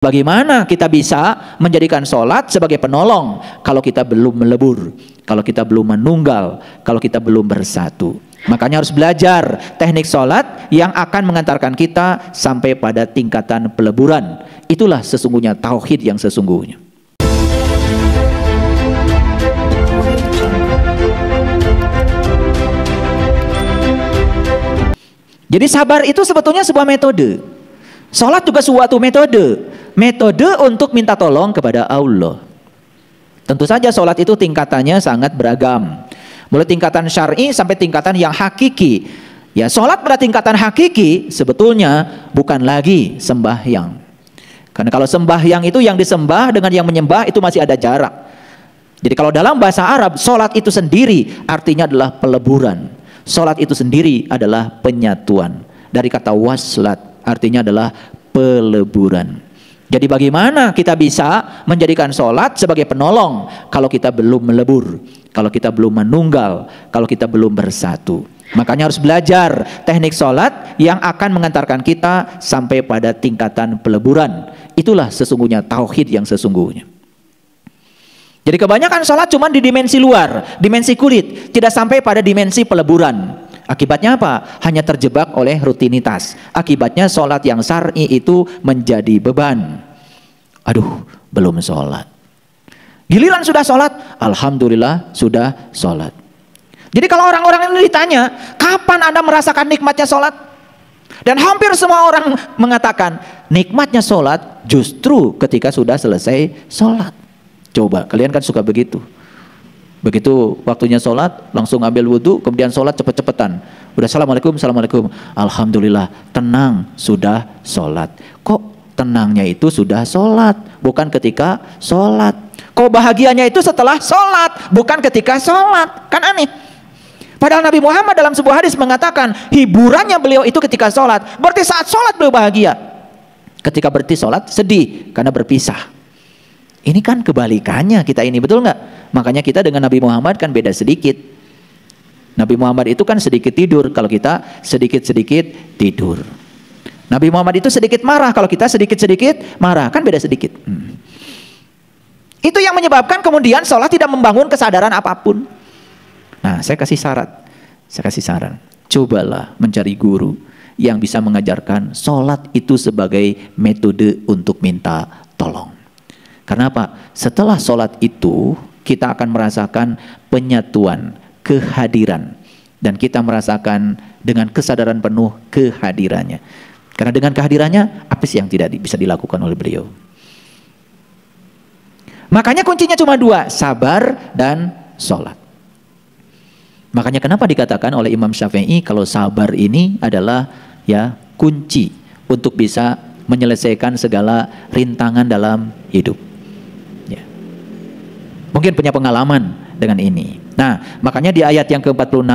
Bagaimana kita bisa menjadikan sholat sebagai penolong kalau kita belum melebur, kalau kita belum menunggal, kalau kita belum bersatu. Makanya harus belajar teknik sholat yang akan mengantarkan kita sampai pada tingkatan peleburan. Itulah sesungguhnya tauhid yang sesungguhnya. Jadi sabar itu sebetulnya sebuah metode. Sholat juga suatu metode. Metode untuk minta tolong kepada Allah. Tentu saja sholat itu tingkatannya sangat beragam. Mulai tingkatan syar'i sampai tingkatan yang hakiki. Ya, sholat pada tingkatan hakiki sebetulnya bukan lagi sembahyang. Karena kalau sembahyang itu yang disembah dengan yang menyembah itu masih ada jarak. Jadi kalau dalam bahasa Arab, sholat itu sendiri artinya adalah peleburan. Sholat itu sendiri adalah penyatuan. Dari kata waslat artinya adalah peleburan. Jadi bagaimana kita bisa menjadikan sholat sebagai penolong kalau kita belum melebur, kalau kita belum menunggal, kalau kita belum bersatu. Makanya harus belajar teknik sholat yang akan mengantarkan kita sampai pada tingkatan peleburan. Itulah sesungguhnya tauhid yang sesungguhnya. Jadi kebanyakan sholat cuma di dimensi luar, dimensi kulit, tidak sampai pada dimensi peleburan. Akibatnya apa? Hanya terjebak oleh rutinitas. Akibatnya sholat yang syar'i itu menjadi beban. Aduh, belum sholat. Giliran sudah sholat, alhamdulillah sudah sholat. Jadi kalau orang-orang ini ditanya, kapan Anda merasakan nikmatnya sholat? Dan hampir semua orang mengatakan, nikmatnya sholat justru ketika sudah selesai sholat. Coba, kalian kan suka begitu. Begitu waktunya sholat, langsung ambil wudhu, kemudian sholat cepet-cepetan. Udah assalamualaikum, assalamualaikum. Alhamdulillah, tenang, sudah sholat. Kok tenangnya itu sudah sholat, bukan ketika sholat? Kok bahagianya itu setelah sholat, bukan ketika sholat? Kan aneh. Padahal Nabi Muhammad dalam sebuah hadis mengatakan, hiburannya beliau itu ketika sholat. Berarti saat sholat beliau bahagia. Ketika berhenti sholat, sedih karena berpisah. Ini kan kebalikannya kita ini, betul nggak? Makanya kita dengan Nabi Muhammad kan beda sedikit. Nabi Muhammad itu kan sedikit tidur, kalau kita sedikit-sedikit tidur. Nabi Muhammad itu sedikit marah, kalau kita sedikit-sedikit marah, kan beda sedikit. Itu yang menyebabkan kemudian sholat tidak membangun kesadaran apapun. Nah, saya kasih saran. Cobalah mencari guru yang bisa mengajarkan sholat itu sebagai metode untuk minta tolong. Karena apa? Setelah sholat itu kita akan merasakan penyatuan, kehadiran. Dan kita merasakan dengan kesadaran penuh kehadirannya. Karena dengan kehadirannya, apa sih yang tidak bisa dilakukan oleh beliau? Makanya kuncinya cuma dua, sabar dan sholat. Makanya kenapa dikatakan oleh Imam Syafi'i kalau sabar ini adalah ya kunci untuk bisa menyelesaikan segala rintangan dalam hidup. Mungkin punya pengalaman dengan ini. Nah, makanya di ayat yang ke-46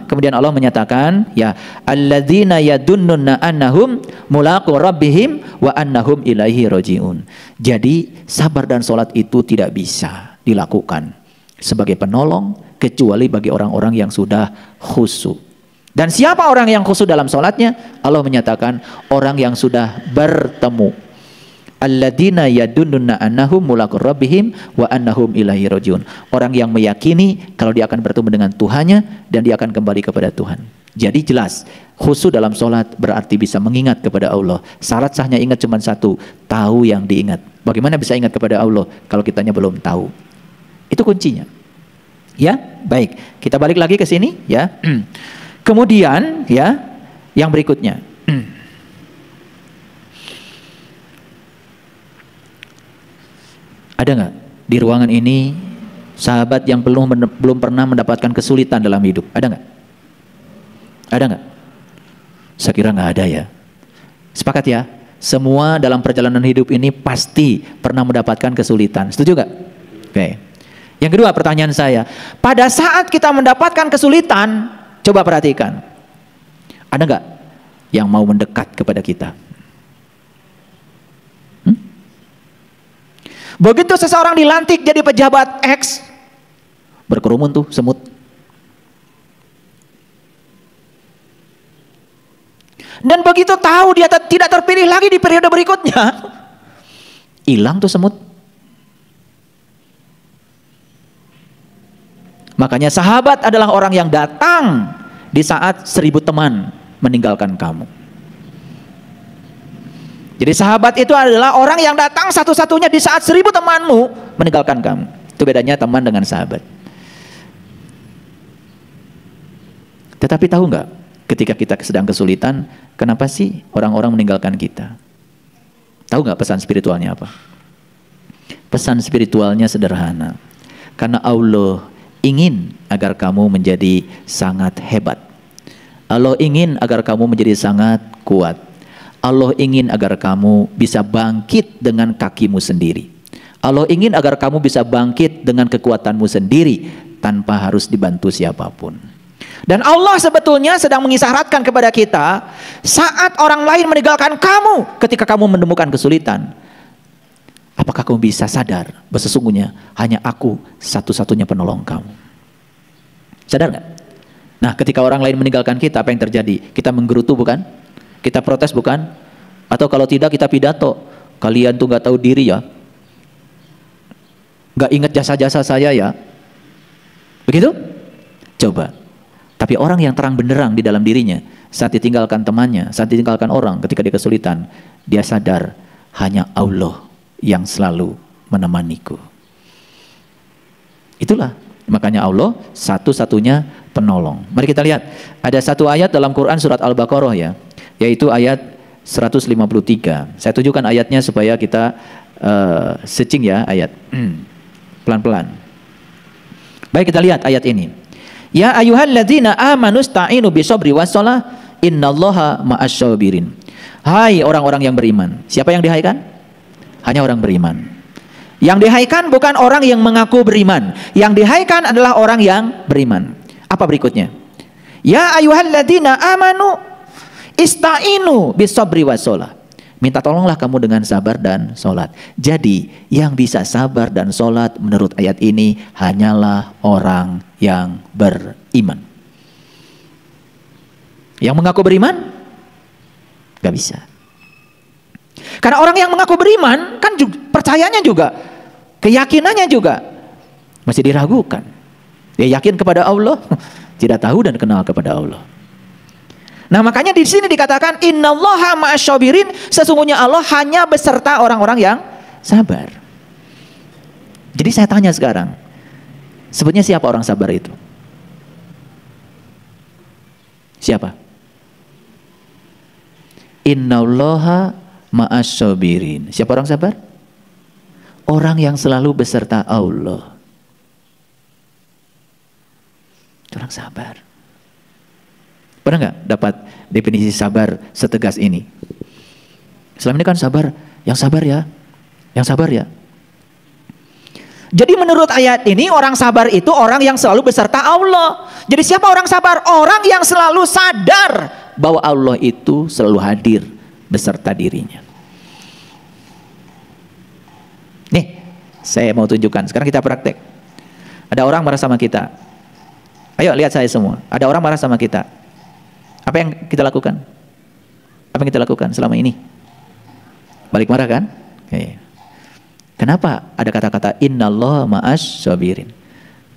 kemudian Allah menyatakan ya alladzina yadunnuna annahum mulaqu rabbihim wa annahum ilaihi rajiun. Jadi sabar dan sholat itu tidak bisa dilakukan sebagai penolong kecuali bagi orang-orang yang sudah khusyuk. Dan siapa orang yang khusyuk dalam sholatnya? Allah menyatakan orang yang sudah bertemu. Alladzina yadunnuna annahum mulaqu rabbihim wa annahum ilaihi rajiun. Orang yang meyakini kalau dia akan bertemu dengan Tuhannya dan dia akan kembali kepada Tuhan. Jadi jelas, khusyuk dalam sholat berarti bisa mengingat kepada Allah. Syarat sahnya ingat cuma satu, tahu yang diingat. Bagaimana bisa ingat kepada Allah kalau kitanya belum tahu? Itu kuncinya. Ya, baik. Kita balik lagi ke sini ya. Kemudian ya, yang berikutnya. Ada nggak di ruangan ini sahabat yang belum pernah mendapatkan kesulitan dalam hidup? Ada nggak? Ada nggak? Saya kira nggak ada ya. Sepakat ya? Semua dalam perjalanan hidup ini pasti pernah mendapatkan kesulitan. Setuju nggak? Oke. Yang kedua pertanyaan saya, pada saat kita mendapatkan kesulitan, coba perhatikan. Ada nggak yang mau mendekat kepada kita? Begitu seseorang dilantik jadi pejabat X, berkerumun tuh semut. Dan begitu tahu dia tidak terpilih lagi di periode berikutnya, hilang tuh semut. Makanya sahabat adalah orang yang datang di saat 1000 teman meninggalkan kamu. Jadi sahabat itu adalah orang yang datang satu-satunya di saat 1000 temanmu meninggalkan kamu. Itu bedanya teman dengan sahabat. Tetapi tahu nggak, ketika kita sedang kesulitan, kenapa sih orang-orang meninggalkan kita? Tahu nggak pesan spiritualnya apa? Pesan spiritualnya sederhana. Karena Allah ingin agar kamu menjadi sangat hebat. Allah ingin agar kamu menjadi sangat kuat. Allah ingin agar kamu bisa bangkit dengan kakimu sendiri. Allah ingin agar kamu bisa bangkit dengan kekuatanmu sendiri tanpa harus dibantu siapapun. Dan Allah sebetulnya sedang mengisyaratkan kepada kita saat orang lain meninggalkan kamu ketika kamu menemukan kesulitan. Apakah kamu bisa sadar bahwa sesungguhnya hanya aku satu-satunya penolong kamu? Sadar nggak? Nah, ketika orang lain meninggalkan kita, apa yang terjadi? Kita menggerutu bukan? Kita protes bukan? Atau kalau tidak kita pidato, kalian tuh nggak tahu diri ya, nggak ingat jasa-jasa saya ya, begitu? Coba. Tapi orang yang terang benderang di dalam dirinya, saat ditinggalkan temannya, saat ditinggalkan orang, ketika dia kesulitan, dia sadar hanya Allah yang selalu menemaniku. Itulah makanya Allah satu-satunya penolong. Mari kita lihat, ada satu ayat dalam Quran surat Al-Baqarah ya, yaitu ayat 153. Saya tunjukkan ayatnya supaya kita searching ya ayat. Pelan-pelan. Baik, kita lihat ayat ini. Ya ayyuhalladzina amanu sta'inu bisabri wassalah innallaha ma'asyabirin. Hai orang-orang yang beriman. Siapa yang dihaikan? Hanya orang beriman. Yang dihaikan bukan orang yang mengaku beriman. Yang dihaikan adalah orang yang beriman. Apa berikutnya? Ya ayyuhalladzina amanu ista'inu bisabri wassalah. Minta tolonglah kamu dengan sabar dan sholat. Jadi yang bisa sabar dan sholat menurut ayat ini hanyalah orang yang beriman. Yang mengaku beriman? Gak bisa. Karena orang yang mengaku beriman kan juga, percayanya juga, keyakinannya juga masih diragukan. Dia yakin kepada Allah, tidak tahu dan kenal kepada Allah. Nah, makanya di sini dikatakan innallaha ma'asyabirin, sesungguhnya Allah hanya beserta orang-orang yang sabar. Jadi saya tanya sekarang, sebetulnya siapa orang sabar itu? Siapa? Innallaha ma'asyabirin. Siapa orang sabar? Orang yang selalu beserta Allah. Orang sabar. Pernah nggak dapat definisi sabar setegas ini? Selama ini kan sabar, yang sabar ya, yang sabar ya. Jadi menurut ayat ini orang sabar itu orang yang selalu beserta Allah. Jadi siapa orang sabar? Orang yang selalu sadar bahwa Allah itu selalu hadir beserta dirinya. Nih, saya mau tunjukkan. Sekarang kita praktek. Ada orang marah sama kita. Ayo lihat saya semua. Ada orang marah sama kita. Apa yang kita lakukan? Apa yang kita lakukan selama ini? Balik marah kan? Okay. Kenapa ada kata-kata innallaha ma'asyabirin?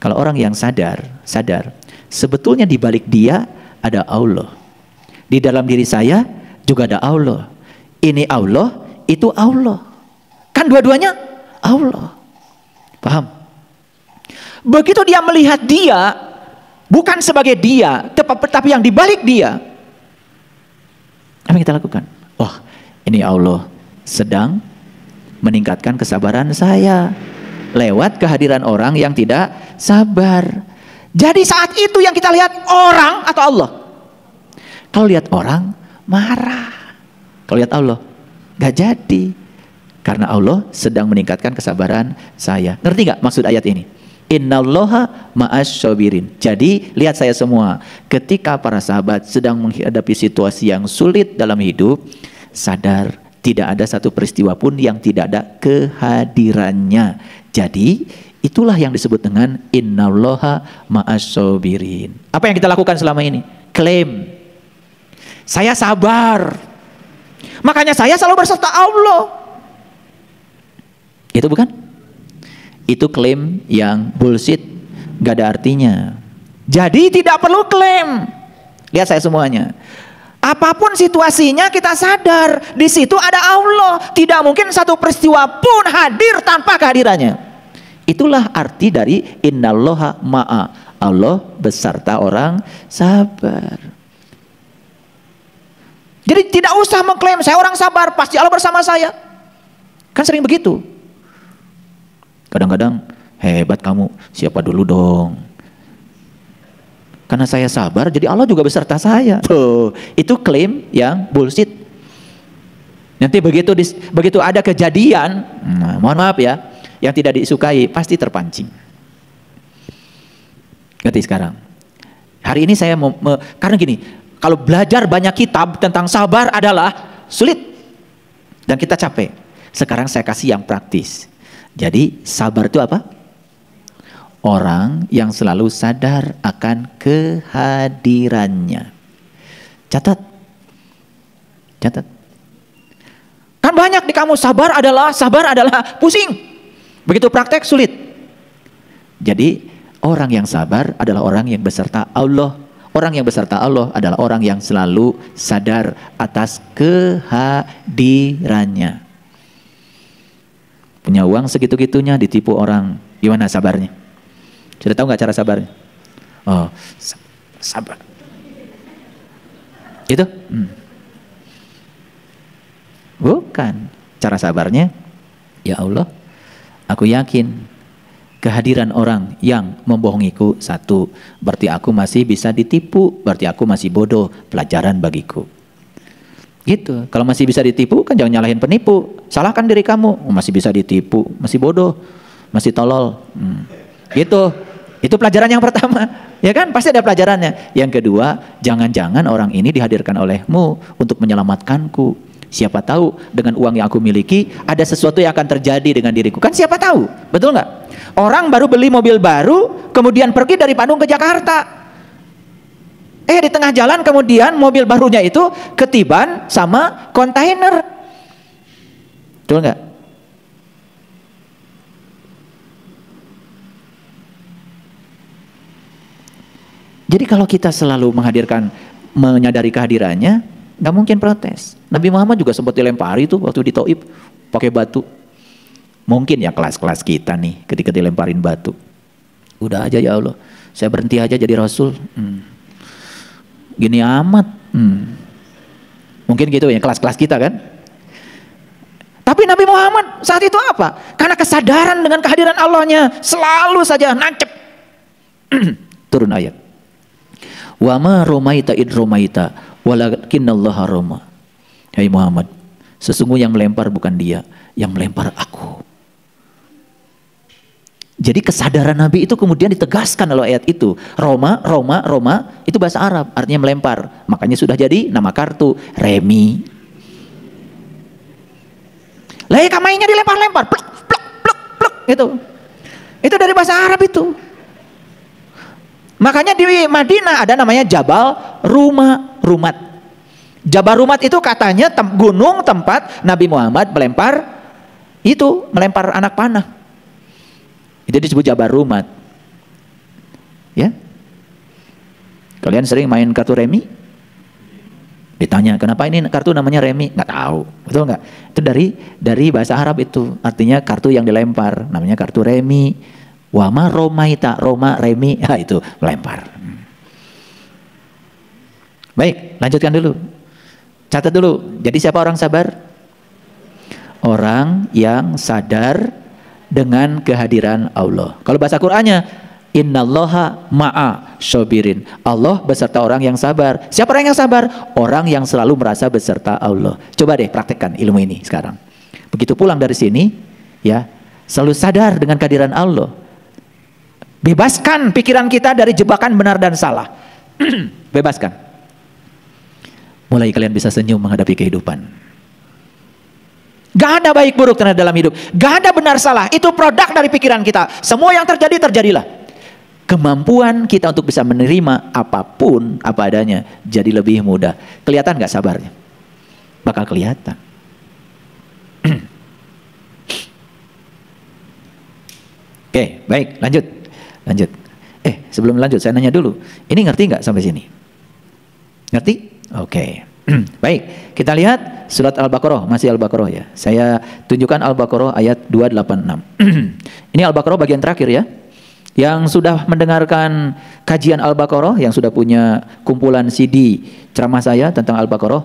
Kalau orang yang sadar, sebetulnya di balik dia ada Allah. Di dalam diri saya juga ada Allah. Ini Allah, itu Allah. Kan dua-duanya Allah. Paham? Begitu dia melihat dia, bukan sebagai dia, tetapi yang dibalik dia. Apa yang kita lakukan? Wah, ini Allah sedang meningkatkan kesabaran saya lewat kehadiran orang yang tidak sabar. Jadi saat itu yang kita lihat orang atau Allah? Kalau lihat orang marah. Kalau lihat Allah gak jadi. Karena Allah sedang meningkatkan kesabaran saya. Ngerti gak maksud ayat ini? Innallaha ma'asyabirin. Jadi lihat saya semua, ketika para sahabat sedang menghadapi situasi yang sulit dalam hidup, sadar tidak ada satu peristiwa pun yang tidak ada kehadirannya. Jadi itulah yang disebut dengan innallaha ma'asyabirin. Apa yang kita lakukan selama ini? Klaim saya sabar, makanya saya selalu berserta Allah. Itu bukan? Itu klaim yang bullshit, gak ada artinya. Jadi tidak perlu klaim. Lihat saya semuanya. Apapun situasinya kita sadar di situ ada Allah. Tidak mungkin satu peristiwa pun hadir tanpa kehadirannya. Itulah arti dari innallaha ma'a. Allah beserta orang sabar. Jadi tidak usah mengklaim saya orang sabar, pasti Allah bersama saya. Kan sering begitu. Kadang-kadang hebat kamu, siapa dulu dong. Karena saya sabar, jadi Allah juga beserta saya. Tuh, itu klaim yang bullshit. Nanti begitu ada kejadian, mohon maaf ya, yang tidak disukai, pasti terpancing. Ngerti sekarang? Hari ini saya karena gini, kalau belajar banyak kitab tentang sabar adalah sulit. Dan kita capek. Sekarang saya kasih yang praktis. Jadi sabar itu apa? Orang yang selalu sadar akan kehadirannya. Catat. Catat. Kan banyak di kamus sabar adalah pusing. Begitu praktek sulit. Jadi orang yang sabar adalah orang yang beserta Allah. Orang yang beserta Allah adalah orang yang selalu sadar atas kehadirannya. Punya uang segitu-gitunya ditipu orang. Gimana sabarnya? Sudah tahu nggak cara sabarnya? Oh, sabar. Itu? Bukan. Cara sabarnya, ya Allah, aku yakin kehadiran orang yang membohongiku satu, berarti aku masih bisa ditipu, berarti aku masih bodoh, pelajaran bagiku. Gitu. Kalau masih bisa ditipu kan jangan nyalahin penipu, salahkan diri kamu, masih bisa ditipu, masih bodoh, masih tolol. Gitu. Itu pelajaran yang pertama, ya kan? Pasti ada pelajarannya. Yang kedua, jangan-jangan orang ini dihadirkan olehmu untuk menyelamatkanku. Siapa tahu dengan uang yang aku miliki ada sesuatu yang akan terjadi dengan diriku. Kan siapa tahu, betul nggak? Orang baru beli mobil baru, kemudian pergi dari Bandung ke Jakarta. Di tengah jalan kemudian mobil barunya itu ketiban sama kontainer. Betul nggak? Jadi kalau kita selalu menyadari kehadirannya, nggak mungkin protes. Nabi Muhammad juga sempat dilempari tuh waktu di Taif pakai batu. Mungkin ya kelas-kelas kita nih ketika dilemparin batu. Udah aja ya Allah, saya berhenti aja jadi Rasul. Gini amat. Mungkin gitu ya kelas-kelas kita kan. Tapi Nabi Muhammad saat itu apa? Karena kesadaran dengan kehadiran Allahnya selalu saja nancep. Turun ayat. Wa ma romaita id romaita walakinnallaha roma. Hai Muhammad, sesungguhnya yang melempar bukan dia, yang melempar aku. Jadi kesadaran Nabi itu kemudian ditegaskan oleh ayat itu. Roma itu bahasa Arab, artinya melempar. Makanya sudah jadi nama kartu remi. Lah kamainya dilempar-lempar, plek plek plek plek gitu. Itu dari bahasa Arab itu. Makanya di Madinah ada namanya Jabal Rumat. Jabal Rumat itu katanya gunung tempat Nabi Muhammad melempar anak panah. Itu disebut Jabal Rumat. Ya. Kalian sering main kartu remi? Ditanya, kenapa ini kartu namanya remi? Nggak tahu. Betul nggak? Itu dari bahasa Arab itu. Artinya kartu yang dilempar. Namanya kartu remi. Wama romaita, Roma, remi, itu melempar. Baik, lanjutkan dulu. Catat dulu. Jadi siapa orang sabar? Orang yang sadar dengan kehadiran Allah. Kalau bahasa Qur'annya, innallaha ma'a syabirin. Allah beserta orang yang sabar. Siapa orang yang sabar? Orang yang selalu merasa beserta Allah. Coba deh praktekkan ilmu ini sekarang. Begitu pulang dari sini, ya, selalu sadar dengan kehadiran Allah. Bebaskan pikiran kita dari jebakan benar dan salah. Bebaskan. Mulai kalian bisa senyum menghadapi kehidupan. Gak ada baik buruk terhadap dalam hidup. Gak ada benar salah. Itu produk dari pikiran kita. Semua yang terjadi, terjadilah. Kemampuan kita untuk bisa menerima apapun apa adanya jadi lebih mudah. Kelihatan gak sabarnya? Bakal kelihatan. Oke, baik, lanjut. Lanjut. Sebelum lanjut saya nanya dulu. Ini ngerti nggak sampai sini? Ngerti? Oke. Baik, kita lihat surat Al-Baqarah, masih Al-Baqarah ya. Saya tunjukkan Al-Baqarah ayat 286. Ini Al-Baqarah bagian terakhir ya. Yang sudah mendengarkan kajian Al-Baqarah, yang sudah punya kumpulan CD ceramah saya tentang Al-Baqarah,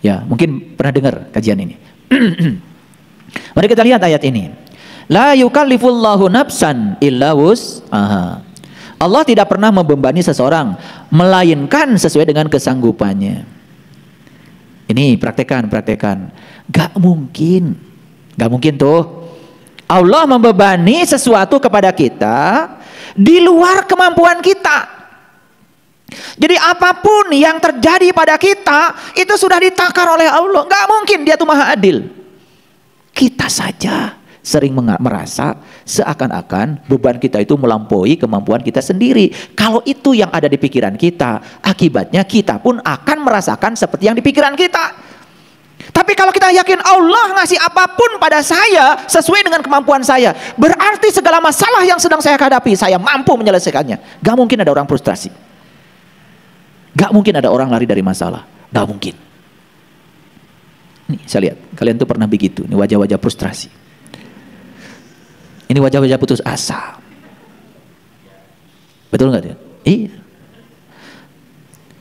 ya mungkin pernah dengar kajian ini. Mari kita lihat ayat ini. La yukallifullahu nafsan illa wus'aha. Allah tidak pernah membebani seseorang melainkan sesuai dengan kesanggupannya. Ini praktekan. Gak mungkin tuh Allah membebani sesuatu kepada kita di luar kemampuan kita. Jadi apapun yang terjadi pada kita itu sudah ditakar oleh Allah. Gak mungkin, Dia tuh maha adil. Kita saja sering merasa seakan-akan beban kita itu melampaui kemampuan kita sendiri. Kalau itu yang ada di pikiran kita, akibatnya kita pun akan merasakan seperti yang di pikiran kita. Tapi kalau kita yakin Allah ngasih apapun pada saya sesuai dengan kemampuan saya, berarti segala masalah yang sedang saya hadapi, saya mampu menyelesaikannya. Gak mungkin ada orang frustrasi. Gak mungkin ada orang lari dari masalah. Gak mungkin. Nih, saya lihat, kalian tuh pernah begitu. Ini wajah-wajah frustrasi. Ini wajah-wajah putus asa. Betul nggak dia? Iya.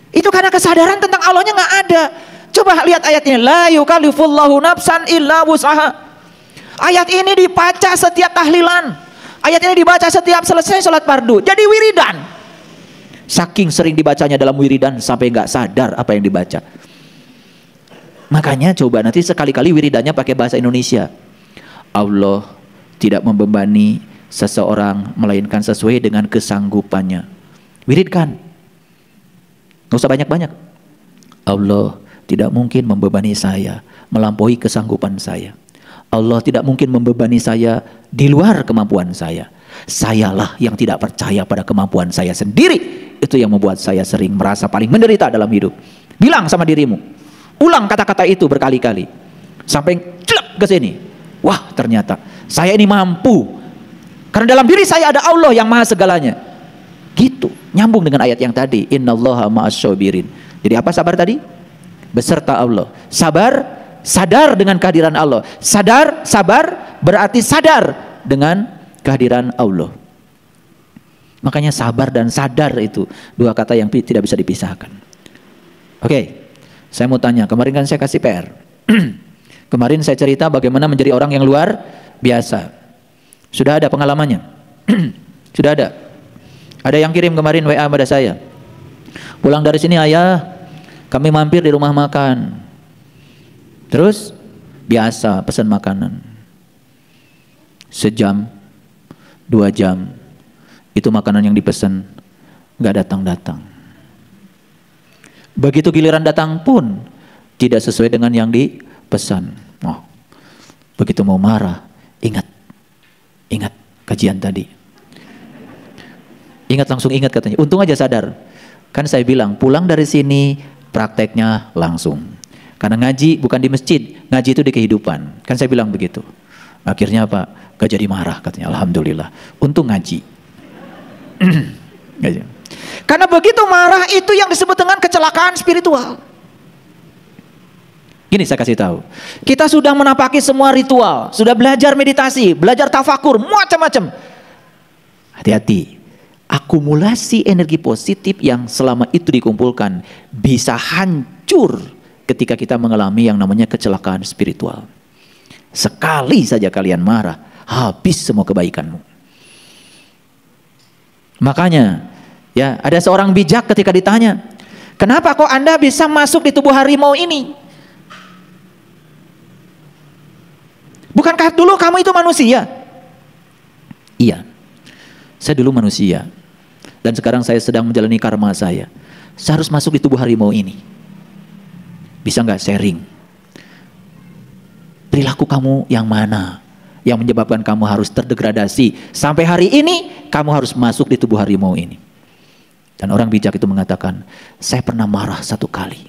Itu karena kesadaran tentang Allahnya nggak ada. Coba lihat ayat ini. La yukallifullahu nafsan illa wus'aha. Ayat ini dibaca setiap tahlilan. Ayat ini dibaca setiap selesai sholat fardu. Jadi wiridan. Saking sering dibacanya dalam wiridan sampai nggak sadar apa yang dibaca. Makanya coba nanti sekali-kali wiridannya pakai bahasa Indonesia. Allah tidak membebani seseorang melainkan sesuai dengan kesanggupannya. Wiridkan. Nggak usah banyak-banyak. Allah tidak mungkin membebani saya melampaui kesanggupan saya. Allah tidak mungkin membebani saya di luar kemampuan saya. Sayalah yang tidak percaya pada kemampuan saya sendiri. Itu yang membuat saya sering merasa paling menderita dalam hidup. Bilang sama dirimu. Ulang kata-kata itu berkali-kali. Sampai celep ke sini. Wah, ternyata saya ini mampu. Karena dalam diri saya ada Allah yang maha segalanya. Gitu. Nyambung dengan ayat yang tadi. Innallaha ma'asyabirin. Jadi apa sabar tadi? Beserta Allah. Sabar, sadar dengan kehadiran Allah. Sabar berarti sadar dengan kehadiran Allah. Makanya sabar dan sadar itu dua kata yang tidak bisa dipisahkan. Oke, saya mau tanya. Kemarin kan saya kasih PR. Kemarin saya cerita bagaimana menjadi orang yang luar biasa. Sudah ada pengalamannya? Sudah ada. Ada yang kirim kemarin WA pada saya. Pulang dari sini ayah, kami mampir di rumah makan. Terus biasa pesan makanan. Sejam, 2 jam, itu makanan yang dipesan nggak datang-datang. Begitu giliran datang pun tidak sesuai dengan yang dipesan. Oh, begitu mau marah, ingat kajian tadi. Langsung ingat katanya. Untung aja sadar. Kan saya bilang pulang dari sini prakteknya langsung. Karena ngaji bukan di masjid, ngaji itu di kehidupan. Kan saya bilang begitu. Akhirnya apa? Gak jadi marah katanya. Alhamdulillah. Untung ngaji. Karena begitu marah itu yang disebut dengan kecelakaan spiritual. Gini saya kasih tahu. Kita sudah menapaki semua ritual, sudah belajar meditasi, belajar tafakur, macam-macam. Hati-hati. Akumulasi energi positif yang selama itu dikumpulkan bisa hancur ketika kita mengalami yang namanya kecelakaan spiritual. Sekali saja kalian marah, habis semua kebaikanmu. Makanya ya, ada seorang bijak ketika ditanya, kenapa kok Anda bisa masuk di tubuh harimau ini? Bukankah dulu kamu itu manusia? Iya, saya dulu manusia. Dan sekarang saya sedang menjalani karma saya. Saya harus masuk di tubuh harimau ini. Bisa nggak sharing? Perilaku kamu yang mana yang menyebabkan kamu harus terdegradasi sampai hari ini kamu harus masuk di tubuh harimau ini? Dan orang bijak itu mengatakan, saya pernah marah 1 kali.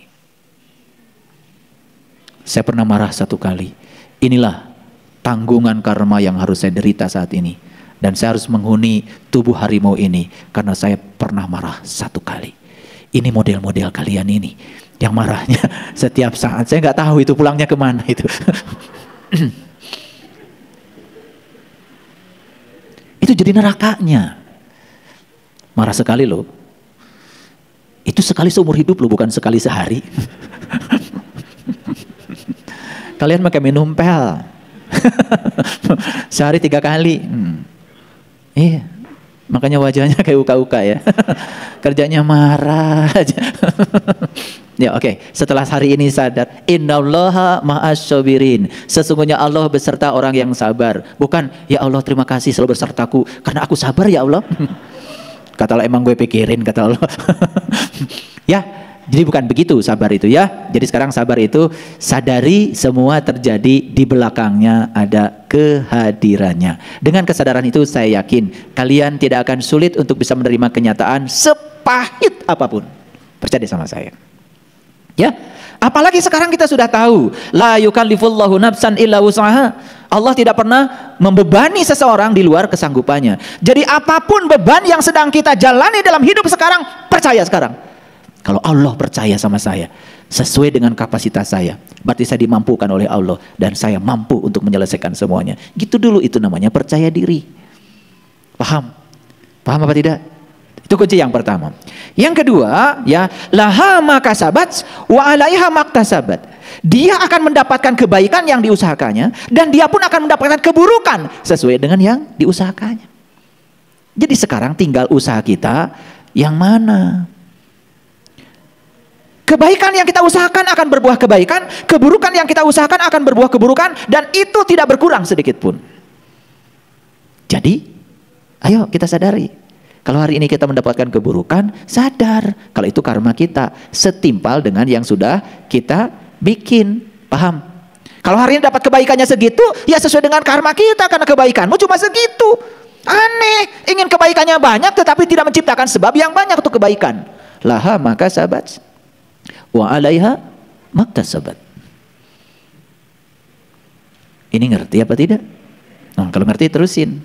Saya pernah marah 1 kali. Inilah tanggungan karma yang harus saya derita saat ini. Dan saya harus menghuni tubuh harimau ini karena saya pernah marah 1 kali. Ini model-model kalian ini yang marahnya setiap saat. Saya nggak tahu itu pulangnya kemana itu. Itu jadi nerakanya. Marah sekali loh. Itu sekali seumur hidup loh, bukan sekali sehari. Kalian pakai minum pel. Sehari 3 kali. Iya. Makanya wajahnya kayak uka-uka ya. Kerjanya marah aja. Ya oke. Setelah hari ini sadar, innallaha ma'asyabirin. Sesungguhnya Allah beserta orang yang sabar. Bukan, ya Allah terima kasih selalu besertaku karena aku sabar ya Allah. Kata Allah, emang gue pikirin, kata Allah. Ya, jadi bukan begitu sabar itu ya. Jadi sekarang sabar itu sadari semua terjadi di belakangnya ada kehadirannya. Dengan kesadaran itu saya yakin kalian tidak akan sulit untuk bisa menerima kenyataan sepahit apapun. Percaya sama saya. Ya, apalagi sekarang kita sudah tahu la yukallifullahu nafsan illa wus'aha. Allah tidak pernah membebani seseorang di luar kesanggupannya. Jadi apapun beban yang sedang kita jalani dalam hidup sekarang, percaya sekarang. Kalau Allah percaya sama saya, sesuai dengan kapasitas saya, berarti saya dimampukan oleh Allah dan saya mampu untuk menyelesaikan semuanya. Gitu dulu, itu namanya percaya diri. Paham? Paham apa tidak? Itu kunci yang pertama. Yang kedua, ya, laha makasabat wa alaiha maktasabat. Dia akan mendapatkan kebaikan yang diusahakannya dan dia pun akan mendapatkan keburukan sesuai dengan yang diusahakannya. Jadi sekarang tinggal usaha kita yang mana? Kebaikan yang kita usahakan akan berbuah kebaikan, keburukan yang kita usahakan akan berbuah keburukan, dan itu tidak berkurang sedikit pun. Jadi, ayo kita sadari. Kalau hari ini kita mendapatkan keburukan, sadar kalau itu karma kita setimpal dengan yang sudah kita bikin. Paham? Kalau hari ini dapat kebaikannya segitu, ya sesuai dengan karma kita karena kebaikanmu cuma segitu. Aneh, ingin kebaikannya banyak tetapi tidak menciptakan sebab yang banyak untuk kebaikan. Laha maka sahabat wa alaiha maktasabat. Ini ngerti apa tidak? Nah, kalau ngerti terusin.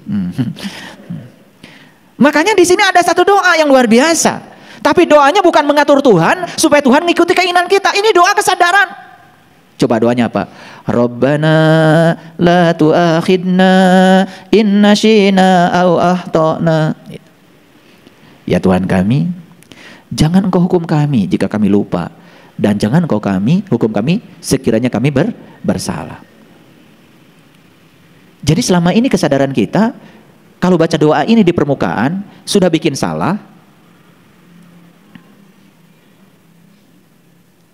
Makanya di sini ada satu doa yang luar biasa. Tapi doanya bukan mengatur Tuhan supaya Tuhan mengikuti keinginan kita. Ini doa kesadaran. Coba doanya apa? Rabbana la tu'akhidna in nasyina aw akhtana. Ya Tuhan kami, jangan Engkau hukum kami jika kami lupa, dan jangan Engkau hukum kami sekiranya kami bersalah. Jadi selama ini kesadaran kita, kalau baca doa ini di permukaan sudah bikin salah,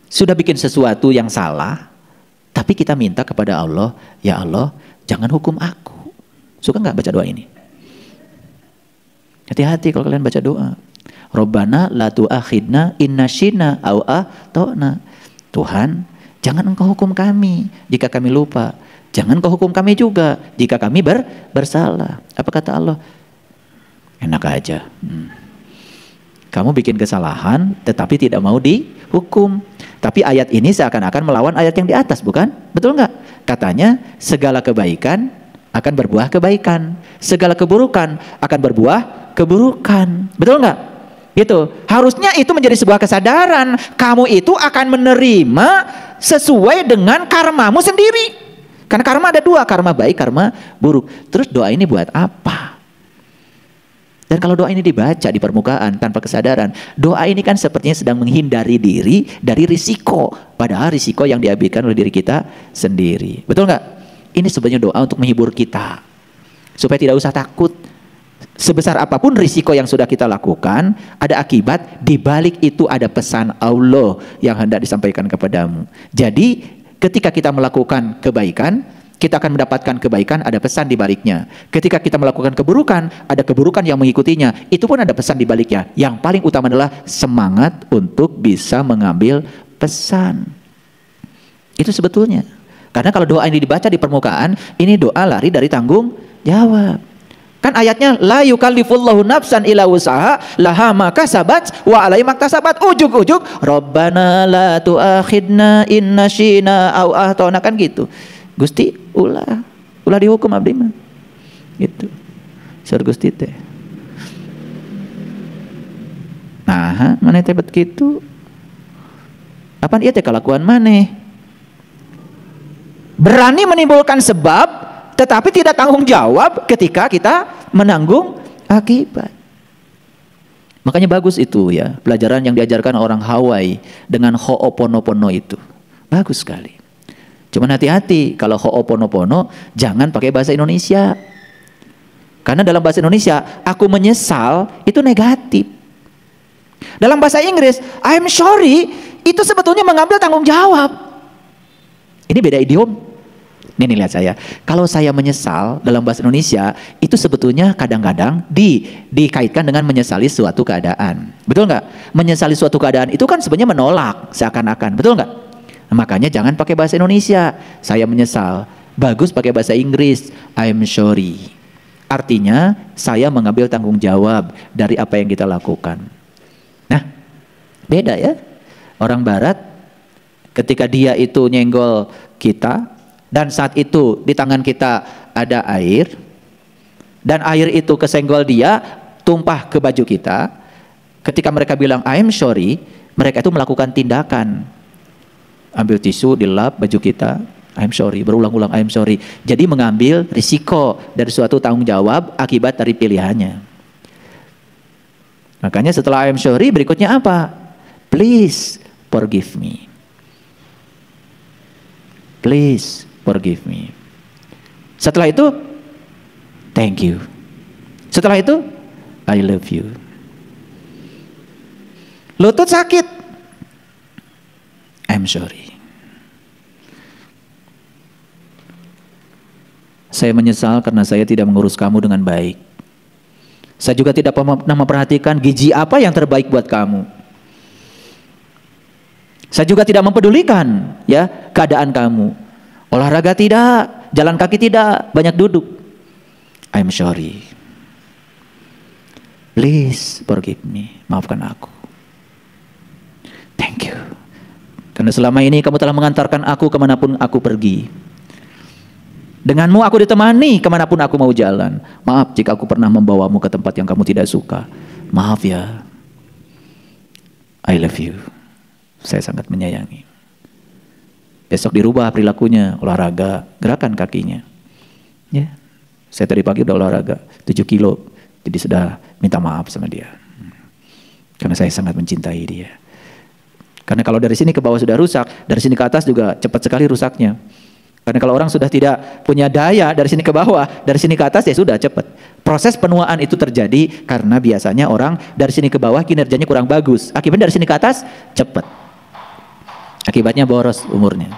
sudah bikin sesuatu yang salah, tapi kita minta kepada Allah, ya Allah jangan hukum aku. Suka nggak baca doa ini? Hati-hati kalau kalian baca doa. Rabbana la tu'akhidna in nasyina aw akhtana. Tuhan, jangan Engkau hukum kami jika kami lupa. Jangan Engkau hukum kami juga jika kami bersalah. Apa kata Allah? Enak aja. Kamu bikin kesalahan tetapi tidak mau dihukum. Tapi ayat ini seakan-akan melawan ayat yang di atas, bukan? Betul nggak? Katanya segala kebaikan akan berbuah kebaikan, segala keburukan akan berbuah keburukan. Betul nggak? Itu harusnya itu menjadi sebuah kesadaran. Kamu itu akan menerima sesuai dengan karmamu sendiri. Karena karma ada dua, karma baik, karma buruk. Terus doa ini buat apa? Dan kalau doa ini dibaca di permukaan tanpa kesadaran, doa ini kan sepertinya sedang menghindari diri dari risiko. Padahal risiko yang diambilkan oleh diri kita sendiri. Betul nggak? Ini sebenarnya doa untuk menghibur kita. Supaya tidak usah takut. Sebesar apapun risiko yang sudah kita lakukan, ada akibat. Di balik itu ada pesan Allah yang hendak disampaikan kepadamu. Jadi ketika kita melakukan kebaikan, kita akan mendapatkan kebaikan, ada pesan di baliknya. Ketika kita melakukan keburukan, ada keburukan yang mengikutinya. Itu pun ada pesan di baliknya. Yang paling utama adalah semangat untuk bisa mengambil pesan. Itu sebetulnya. Karena kalau doa ini dibaca di permukaan, ini doa lari dari tanggung jawab. Kan ayatnya la yukallifullahu nafsan illa wus'aha laha ma kasabat wa 'alaiha maktasabat. Ujug-ujug Rabbana la tu'akhidna in nasyina aw akhtana, kan gitu. Gusti ulah dihukum abdi mah. Gitu. Sur Gusti teh. Nah, mana teh bet kitu? Apaan ieu teh kalakuan maneh? Berani menimbulkan sebab tetapi tidak tanggung jawab ketika kita menanggung akibat. Makanya bagus itu ya, pelajaran yang diajarkan orang Hawaii dengan Ho'oponopono itu. Bagus sekali. Cuman hati-hati kalau Ho'oponopono jangan pakai bahasa Indonesia. Karena dalam bahasa Indonesia, aku menyesal itu negatif. Dalam bahasa Inggris, I'm sorry itu sebetulnya mengambil tanggung jawab. Ini beda idiom. Nih lihat saya. Kalau saya menyesal dalam bahasa Indonesia itu sebetulnya kadang-kadang dikaitkan dengan menyesali suatu keadaan. Betul nggak? Menyesali suatu keadaan itu kan sebenarnya menolak seakan-akan. Betul nggak? Nah, makanya jangan pakai bahasa Indonesia. Saya menyesal. Bagus pakai bahasa Inggris. I'm sorry. Artinya saya mengambil tanggung jawab dari apa yang kita lakukan. Nah, beda ya. Orang Barat ketika dia itu nyenggol kita. Dan saat itu di tangan kita ada air. Dan air itu kesenggol dia, tumpah ke baju kita. Ketika mereka bilang I'm sorry, mereka itu melakukan tindakan. Ambil tisu, dilap baju kita, I'm sorry, berulang-ulang I'm sorry. Jadi mengambil risiko dari suatu tanggung jawab akibat dari pilihannya. Makanya setelah I'm sorry berikutnya apa? Please forgive me. Please forgive me. Setelah itu, thank you. Setelah itu, I love you. Lutut sakit, I'm sorry. Saya menyesal karena saya tidak mengurus kamu dengan baik. Saya juga tidak pernah memperhatikan gizi apa yang terbaik buat kamu. Saya juga tidak mempedulikan ya keadaan kamu. Olahraga tidak, jalan kaki tidak, banyak duduk. I'm sorry. Please forgive me. Maafkan aku. Thank you. Karena selama ini kamu telah mengantarkan aku kemanapun aku pergi. Denganmu aku ditemani kemanapun aku mau jalan. Maaf jika aku pernah membawamu ke tempat yang kamu tidak suka. Maaf ya. I love you. Saya sangat menyayangi. Besok dirubah perilakunya, olahraga, gerakan kakinya. Ya, saya tadi pagi udah olahraga 7 kilo, jadi sudah minta maaf sama dia. Karena saya sangat mencintai dia. Karena kalau dari sini ke bawah sudah rusak, dari sini ke atas juga cepat sekali rusaknya. Karena kalau orang sudah tidak punya daya dari sini ke bawah, dari sini ke atas ya sudah cepat. Proses penuaan itu terjadi karena biasanya orang dari sini ke bawah kinerjanya kurang bagus. Akibatnya dari sini ke atas cepat. Akibatnya boros umurnya.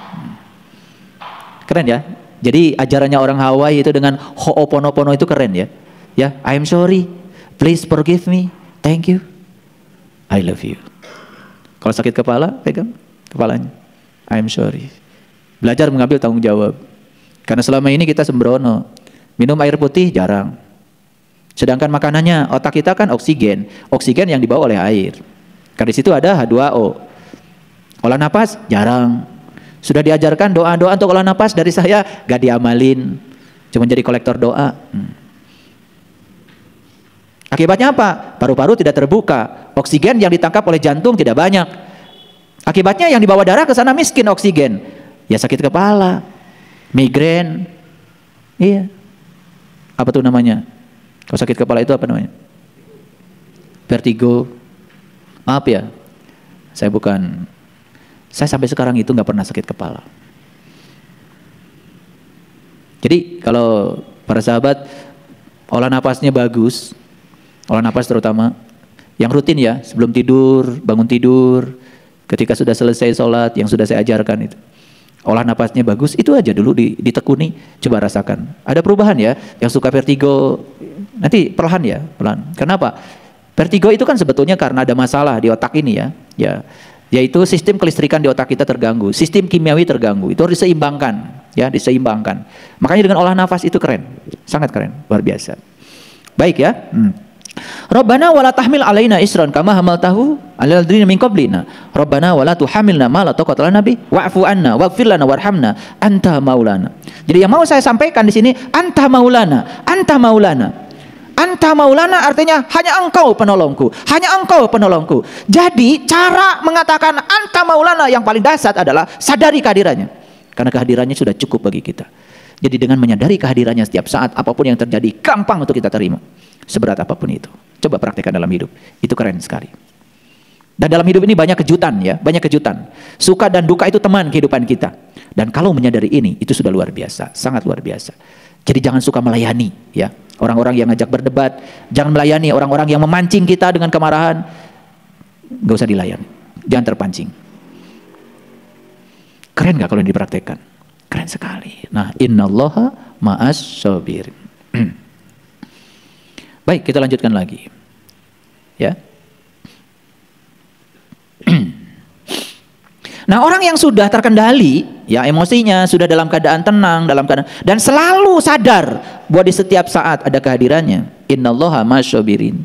Keren ya. Jadi ajarannya orang Hawaii itu dengan Ho'oponopono itu keren ya. Ya, I'm sorry, please forgive me, thank you, I love you. Kalau sakit kepala, pegang kepalanya, I'm sorry. Belajar mengambil tanggung jawab. Karena selama ini kita sembrono, minum air putih jarang. Sedangkan makanannya, otak kita kan oksigen yang dibawa oleh air. Karena di situ ada H2O. Olah napas jarang. Sudah diajarkan doa-doa untuk olah napas dari saya, gak diamalin. Cuma jadi kolektor doa. Akibatnya apa? Paru-paru tidak terbuka. Oksigen yang ditangkap oleh jantung tidak banyak. Akibatnya yang dibawa darah ke sana miskin oksigen. Ya sakit kepala, migrain. Iya. Apa tuh namanya? Kalau sakit kepala itu apa namanya? Vertigo. Maaf ya. Saya sampai sekarang itu nggak pernah sakit kepala. Jadi kalau para sahabat olah napasnya bagus, olah napas terutama yang rutin ya, sebelum tidur, bangun tidur, ketika sudah selesai sholat yang sudah saya ajarkan itu, olah napasnya bagus, itu aja dulu ditekuni, coba rasakan. Ada perubahan ya, yang suka vertigo nanti perlahan ya, perlahan. Kenapa? Vertigo itu kan sebetulnya karena ada masalah di otak ini ya. Yaitu sistem kelistrikan di otak kita terganggu, sistem kimiawi terganggu, itu harus diseimbangkan, ya diseimbangkan. Makanya dengan olah nafas itu keren, sangat keren, luar biasa. Baik ya. Rabbana wala tahmil alaina isran kama hamaltahu alal ladzina min qablina. Rabbana wala tuhamilna ma la taqata lana bi wa'fu anna waghfir lana warhamna anta maulana. Jadi yang mau saya sampaikan di sini anta maulana, anta maulana. anta maulana artinya hanya engkau penolongku, hanya engkau penolongku. Jadi cara mengatakan anta maulana yang paling dasar adalah sadari kehadirannya, karena kehadirannya sudah cukup bagi kita. Jadi dengan menyadari kehadirannya setiap saat, apapun yang terjadi gampang untuk kita terima, seberat apapun itu. Coba praktekkan dalam hidup, itu keren sekali. Dan dalam hidup ini banyak kejutan ya, banyak kejutan. Suka dan duka itu teman kehidupan kita. Dan kalau menyadari ini, itu sudah luar biasa, sangat luar biasa. Jadi jangan suka melayani ya, orang-orang yang ngajak berdebat, jangan melayani orang-orang yang memancing kita dengan kemarahan. Gak usah dilayani, jangan terpancing. Keren gak kalau ini dipraktekkan? Keren sekali. Nah, innallaha ma'as sabirin. Baik, kita lanjutkan lagi. Ya. Nah, orang yang sudah terkendali, ya emosinya sudah dalam keadaan tenang, dalam keadaan dan selalu sadar bahwa di setiap saat ada kehadirannya. Innallaha ma'as sabirin.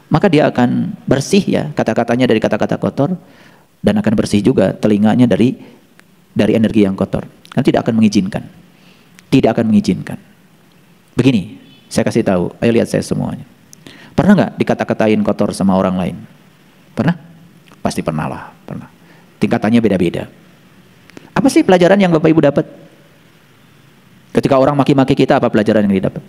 Maka dia akan bersih ya, kata-katanya dari kata-kata kotor, dan akan bersih juga telinganya dari energi yang kotor. Kan tidak akan mengizinkan. Tidak akan mengizinkan. Begini, saya kasih tahu, ayo lihat saya semuanya. Pernah nggak dikata-katain kotor sama orang lain? Pernah? Pasti pernah lah, pernah. Tingkatannya beda-beda. Apa sih pelajaran yang Bapak Ibu dapat? Ketika orang maki-maki kita, apa pelajaran yang didapat?